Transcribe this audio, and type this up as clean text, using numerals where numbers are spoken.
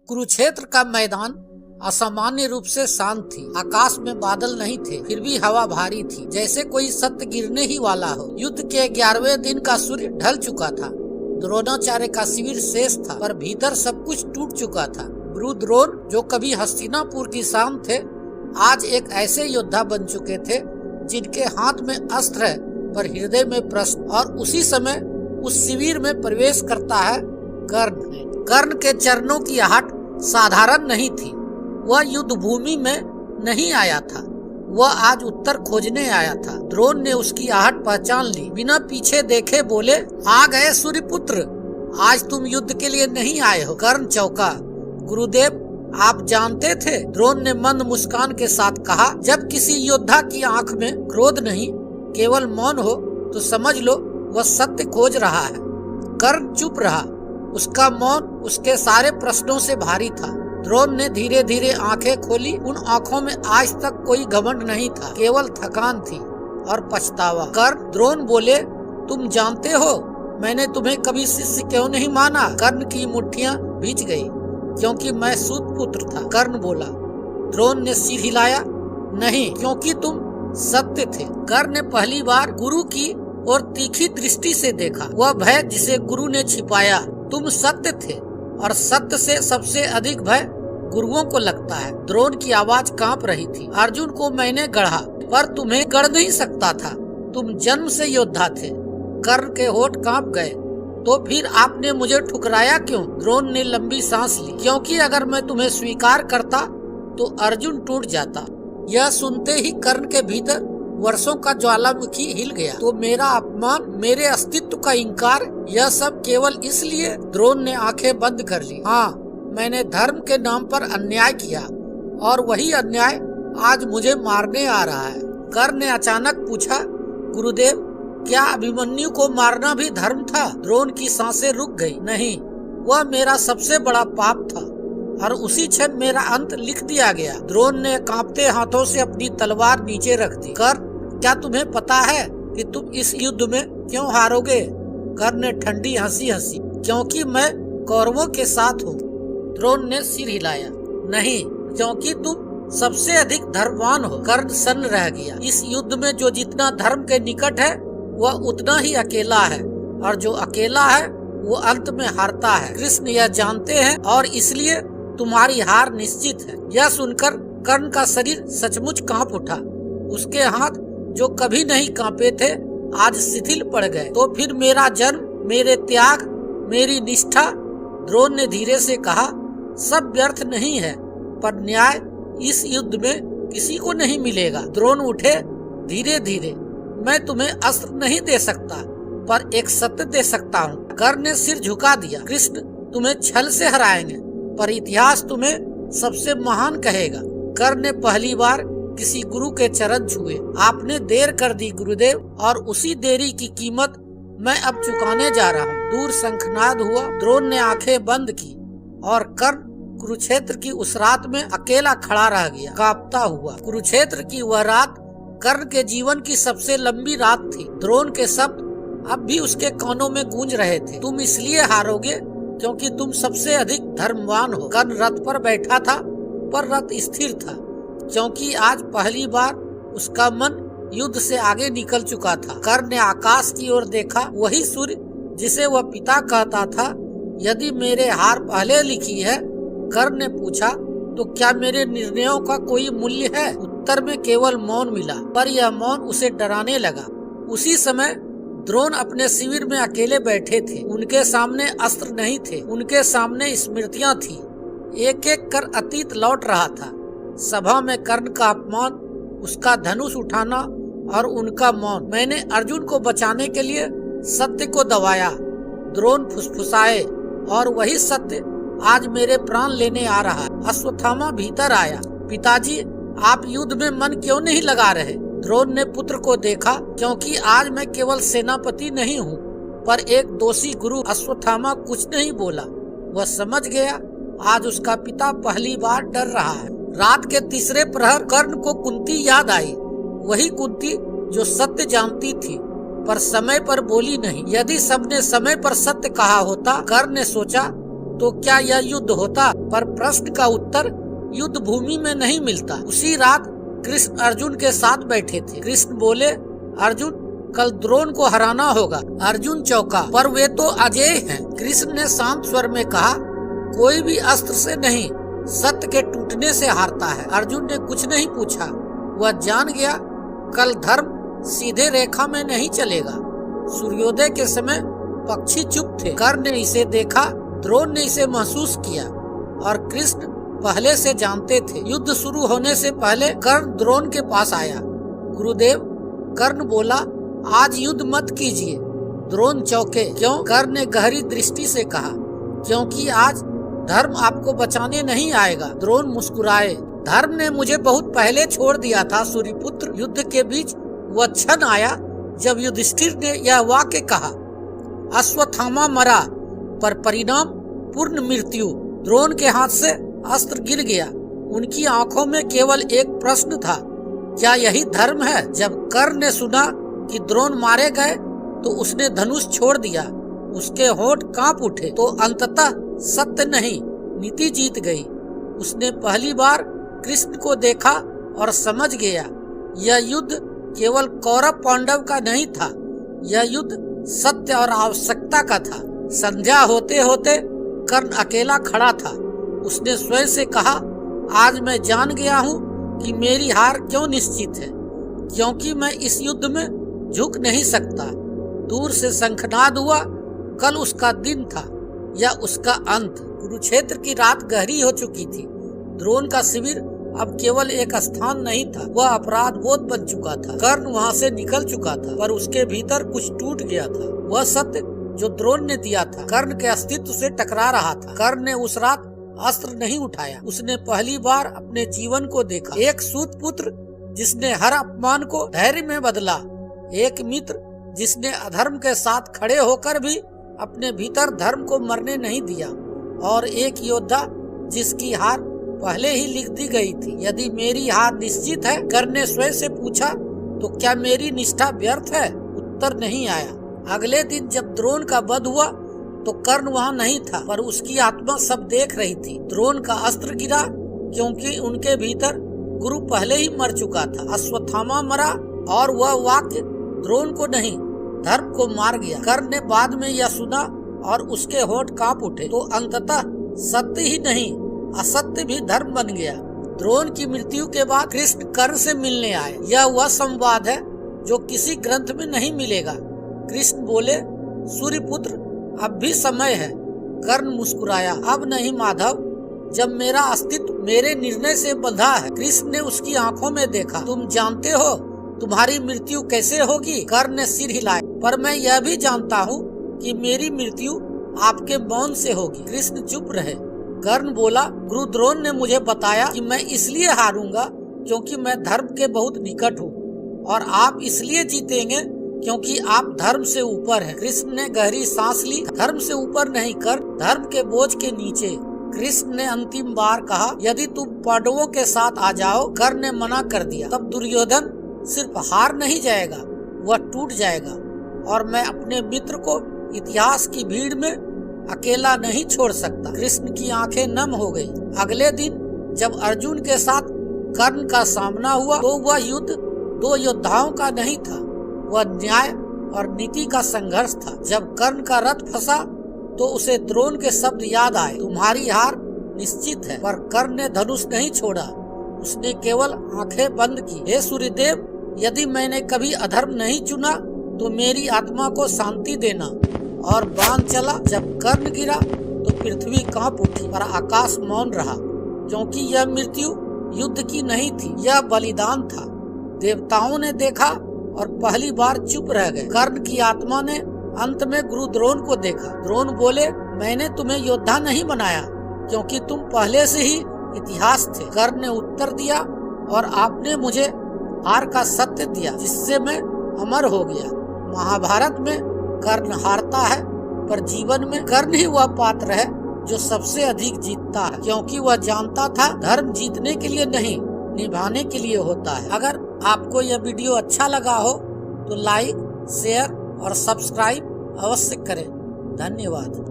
कुरुक्षेत्र का मैदान असामान्य रूप से शांत थी। आकाश में बादल नहीं थे, फिर भी हवा भारी थी, जैसे कोई सत्य गिरने ही वाला हो। युद्ध के 11वें दिन का सूर्य ढल चुका था। द्रोणाचार्य का शिविर शेष था, पर भीतर सब कुछ टूट चुका था। गुरु द्रोण, जो कभी हस्तिनापुर की शान थे, आज एक ऐसे योद्धा बन चुके थे जिनके हाथ में अस्त्र है पर हृदय में प्रश्न। और उसी समय उस शिविर में प्रवेश करता है कर्ण। कर्ण के चरणों की आहट साधारण नहीं थी। वह युद्ध भूमि में नहीं आया था, वह आज उत्तर खोजने आया था। द्रोण ने उसकी आहट पहचान ली। बिना पीछे देखे बोले, आ गए सूर्यपुत्र, आज तुम युद्ध के लिए नहीं आए हो। कर्ण चौंका। गुरुदेव, आप जानते थे? द्रोण ने मंद मुस्कान के साथ कहा, जब किसी योद्धा की आंख में क्रोध नहीं, केवल मौन हो, तो समझ लो वह सत्य खोज रहा है। कर्ण चुप रहा। उसका मौन उसके सारे प्रश्नों से भारी था। द्रोण ने धीरे धीरे आंखें खोली। उन आंखों में आज तक कोई घमंड नहीं था, केवल थकान थी और पछतावा। कर्ण, द्रोण बोले, तुम जानते हो मैंने तुम्हें कभी शिष्य क्यों नहीं माना? कर्ण की मुट्ठियां भींच गई। क्योंकि मैं सूत पुत्र था, कर्ण बोला। द्रोण ने सिर हिलाया। नहीं, क्योंकि तुम सत्य थे। कर्ण ने पहली बार गुरु की और तीखी दृष्टि से देखा, वह भय जिसे गुरु ने छिपाया। तुम सत्य थे और सत्य से सबसे अधिक भय गुरुओं को लगता है। द्रोण की आवाज कांप रही थी। अर्जुन को मैंने गढ़ा, पर तुम्हें गढ़ नहीं सकता था। तुम जन्म से योद्धा थे। कर्ण के होठ कांप गए। तो फिर आपने मुझे ठुकराया क्यों? द्रोण ने लंबी सांस ली। क्योंकि अगर मैं तुम्हें स्वीकार करता तो अर्जुन टूट जाता। यह सुनते ही कर्ण के भीतर वर्षों का ज्वालामुखी हिल गया। तो मेरा अपमान, मेरे अस्तित्व का इंकार, यह सब केवल इसलिए? द्रोण ने आंखें बंद कर ली। हाँ, मैंने धर्म के नाम पर अन्याय किया और वही अन्याय आज मुझे मारने आ रहा है। कर्ण ने अचानक पूछा, गुरुदेव, क्या अभिमन्यु को मारना भी धर्म था? द्रोण की सांसें रुक गई। नहीं, वह मेरा सबसे बड़ा पाप था और उसी क्षण मेरा अंत लिख दिया गया। द्रोण ने कांपते हाथों से अपनी तलवार नीचे रख दी। कर्ण, क्या तुम्हें पता है कि तुम इस युद्ध में क्यों हारोगे? कर्ण ने ठंडी हंसी हंसी। क्योंकि मैं कौरवों के साथ हूँ। द्रोण ने सिर हिलाया। नहीं, क्योंकि तुम सबसे अधिक धर्मवान हो। कर्ण सन्न रह गया। इस युद्ध में जो जितना धर्म के निकट है वह उतना ही अकेला है, और जो अकेला है वो अंत में हारता है। कृष्ण यह जानते हैं और इसलिए तुम्हारी हार निश्चित है। यह सुनकर कर्ण का शरीर सचमुच कांप उठा। उसके हाथ जो कभी नहीं कांपे थे आज शिथिल पड़ गए। तो फिर मेरा जन्म, मेरे त्याग, मेरी निष्ठा? द्रोण ने धीरे से कहा, सब व्यर्थ नहीं है, पर न्याय इस युद्ध में किसी को नहीं मिलेगा। द्रोण उठे। धीरे धीरे, मैं तुम्हें अस्त्र नहीं दे सकता, पर एक सत्य दे सकता हूँ। कर्ण ने सिर झुका दिया। कृष्ण तुम्हें छल से हराएंगे, पर इतिहास तुम्हें सबसे महान कहेगा। कर्ण ने पहली बार किसी गुरु के चरण छुए। आपने देर कर दी गुरुदेव, और उसी देरी की कीमत मैं अब चुकाने जा रहा हूँ। दूर शंखनाद हुआ। द्रोण ने आंखें बंद की और कर्ण कुरुक्षेत्र की उस रात में अकेला खड़ा रह गया, कांपता हुआ। कुरुक्षेत्र की वह रात कर्ण के जीवन की सबसे लंबी रात थी। द्रोण के शब्द अब भी उसके कानों में गूंज रहे थे। तुम इसलिए हारोगे क्योंकि तुम सबसे अधिक धर्मवान हो। कर्ण रथ पर बैठा था, पर रथ स्थिर था, क्योंकि आज पहली बार उसका मन युद्ध से आगे निकल चुका था। कर्ण ने आकाश की ओर देखा, वही सूर्य जिसे वह पिता कहता था। यदि मेरे हार पहले लिखी है, कर्ण ने पूछा, तो क्या मेरे निर्णयों का कोई मूल्य है? उत्तर में केवल मौन मिला, पर यह मौन उसे डराने लगा। उसी समय द्रोण अपने शिविर में अकेले बैठे थे। उनके सामने अस्त्र नहीं थे, उनके सामने स्मृतियां थी। एक एक कर अतीत लौट रहा था। सभा में कर्ण का अपमान, उसका धनुष उठाना और उनका मौन। मैंने अर्जुन को बचाने के लिए सत्य को दबाया। द्रोण फुसफुसाए, और वही सत्य आज मेरे प्राण लेने आ रहा है। अश्वत्थामा भीतर आया। पिताजी, आप युद्ध में मन क्यों नहीं लगा रहे? द्रोण ने पुत्र को देखा। क्योंकि आज मैं केवल सेनापति नहीं हूँ, पर एक दोषी गुरु। अश्वत्थामा कुछ नहीं बोला। वह समझ गया आज उसका पिता पहली बार डर रहा है। रात के तीसरे प्रहर कर्ण को कुंती याद आई। वही कुंती जो सत्य जानती थी, पर समय पर बोली नहीं। यदि सबने समय पर सत्य कहा होता, कर्ण ने सोचा, तो क्या यह युद्ध होता? पर प्रश्न का उत्तर युद्ध भूमि में नहीं मिलता। उसी रात कृष्ण अर्जुन के साथ बैठे थे। कृष्ण बोले, अर्जुन कल द्रोण को हराना होगा। अर्जुन चौंका, पर वे तो अजेय हैं। कृष्ण ने शांत स्वर में कहा, कोई भी अस्त्र से नहीं, सत्य के टूटने से हारता है। अर्जुन ने कुछ नहीं पूछा। वह जान गया कल धर्म सीधे रेखा में नहीं चलेगा। सूर्योदय के समय पक्षी चुप थे। कर्ण ने इसे देखा, द्रोण ने इसे महसूस किया और कृष्ण पहले से जानते थे। युद्ध शुरू होने से पहले कर्ण द्रोण के पास आया। गुरुदेव, कर्ण बोला, आज युद्ध मत कीजिए। द्रोण चौंके। क्यों? कर्ण ने गहरी दृष्टि से कहा, क्योंकि आज धर्म आपको बचाने नहीं आएगा। द्रोण मुस्कुराए। धर्म ने मुझे बहुत पहले छोड़ दिया था सूर्यपुत्र। युद्ध के बीच वह क्षण आया जब युधिष्ठिर ने यह वाक्य कहा, अश्वत्थामा मरा पर परिणाम पूर्ण मृत्यु। द्रोण के हाथ से अस्त्र गिर गया। उनकी आंखों में केवल एक प्रश्न था, क्या यही धर्म है? जब कर्ण ने सुना कि द्रोण मारे गए तो उसने धनुष छोड़ दिया। उसके होंठ कांप उठे। तो अंततः सत्य नहीं, नीति जीत गई। उसने पहली बार कृष्ण को देखा और समझ गया, यह युद्ध केवल कौरव पांडव का नहीं था, यह युद्ध सत्य और आवश्यकता का था। संध्या होते होते कर्ण अकेला खड़ा था। उसने स्वयं से कहा, आज मैं जान गया हूँ कि मेरी हार क्यों निश्चित है, क्योंकि मैं इस युद्ध में झुक नहीं सकता। दूर से शंखनाद हुआ। कल उसका दिन था या उसका अंत। कुरुक्षेत्र की रात गहरी हो चुकी थी। द्रोण का शिविर अब केवल एक स्थान नहीं था, वह अपराध बोध बन चुका था। कर्ण वहाँ से निकल चुका था, पर उसके भीतर कुछ टूट गया था। वह सत्य जो द्रोण ने दिया था कर्ण के अस्तित्व से टकरा रहा था। कर्ण ने उस रात अस्त्र नहीं उठाया। उसने पहली बार अपने जीवन को देखा। एक सूत पुत्र जिसने हर अपमान को धैर्य में बदला, एक मित्र जिसने अधर्म के साथ खड़े होकर भी अपने भीतर धर्म को मरने नहीं दिया, और एक योद्धा जिसकी हार पहले ही लिख दी गई थी। यदि मेरी हार निश्चित है, कर्ण ने स्वयं से पूछा, तो क्या मेरी निष्ठा व्यर्थ है? उत्तर नहीं आया। अगले दिन जब द्रोण का वध हुआ तो कर्ण वहाँ नहीं था, पर उसकी आत्मा सब देख रही थी। द्रोण का अस्त्र गिरा क्योंकि उनके भीतर गुरु पहले ही मर चुका था। अश्वत्थामा मरा और वह वाक्य द्रोण को नहीं, धर्म को मार गया। कर्ण ने बाद में यह सुना और उसके होंठ कांप उठे। तो अंततः सत्य ही नहीं, असत्य भी धर्म बन गया। द्रोण की मृत्यु के बाद कृष्ण कर्ण से मिलने आए। यह वह संवाद है जो किसी ग्रंथ में नहीं मिलेगा। कृष्ण बोले, सूर्यपुत्र, अब भी समय है। कर्ण मुस्कुराया, अब नहीं माधव, जब मेरा अस्तित्व मेरे निर्णय से बंधा है। कृष्ण ने उसकी आंखों में देखा। तुम जानते हो तुम्हारी मृत्यु कैसे होगी? कर्ण ने सिर हिलाया। पर मैं यह भी जानता हूँ कि मेरी मृत्यु आपके मौन से होगी। कृष्ण चुप रहे। कर्ण बोला, गुरु द्रोण ने मुझे बताया कि मैं इसलिए हारूंगा क्योंकि मैं धर्म के बहुत निकट हूँ, और आप इसलिए जीतेंगे क्योंकि आप धर्म से ऊपर हैं। कृष्ण ने गहरी सांस ली। धर्म से ऊपर नहीं, कर धर्म के बोझ के नीचे। कृष्ण ने अंतिम बार कहा, यदि तुम पांडवों के साथ आ जाओ। कर्ण ने मना कर दिया। तब दुर्योधन सिर्फ हार नहीं जाएगा, वह टूट जाएगा, और मैं अपने मित्र को इतिहास की भीड़ में अकेला नहीं छोड़ सकता। कृष्ण की आंखें नम हो गई। अगले दिन जब अर्जुन के साथ कर्ण का सामना हुआ तो वह युद्ध दो योद्धाओं का नहीं था, वह न्याय और नीति का संघर्ष था। जब कर्ण का रथ फंसा तो उसे द्रोण के शब्द याद आए, तुम्हारी हार निश्चित है। पर कर्ण ने धनुष नहीं छोड़ा, उसने केवल आंखें बंद की। हे सूर्यदेव, यदि मैंने कभी अधर्म नहीं चुना तो मेरी आत्मा को शांति देना। और बाण चला। जब कर्ण गिरा तो पृथ्वी कांप उठी और आकाश मौन रहा, क्योंकि यह मृत्यु युद्ध की नहीं थी, यह बलिदान था। देवताओं ने देखा और पहली बार चुप रह गए। कर्ण की आत्मा ने अंत में गुरु द्रोण को देखा। द्रोण बोले, मैंने तुम्हें योद्धा नहीं बनाया क्योंकि तुम पहले से ही इतिहास थे। कर्ण ने उत्तर दिया, और आपने मुझे हार का सत्य दिया जिससे मैं अमर हो गया। महाभारत में कर्ण हारता है, पर जीवन में कर्ण ही वह पात्र है जो सबसे अधिक जीतता है, क्योंकि वह जानता था धर्म जीतने के लिए नहीं, निभाने के लिए होता है। अगर आपको यह वीडियो अच्छा लगा हो तो लाइक, शेयर और सब्सक्राइब अवश्य करें। धन्यवाद।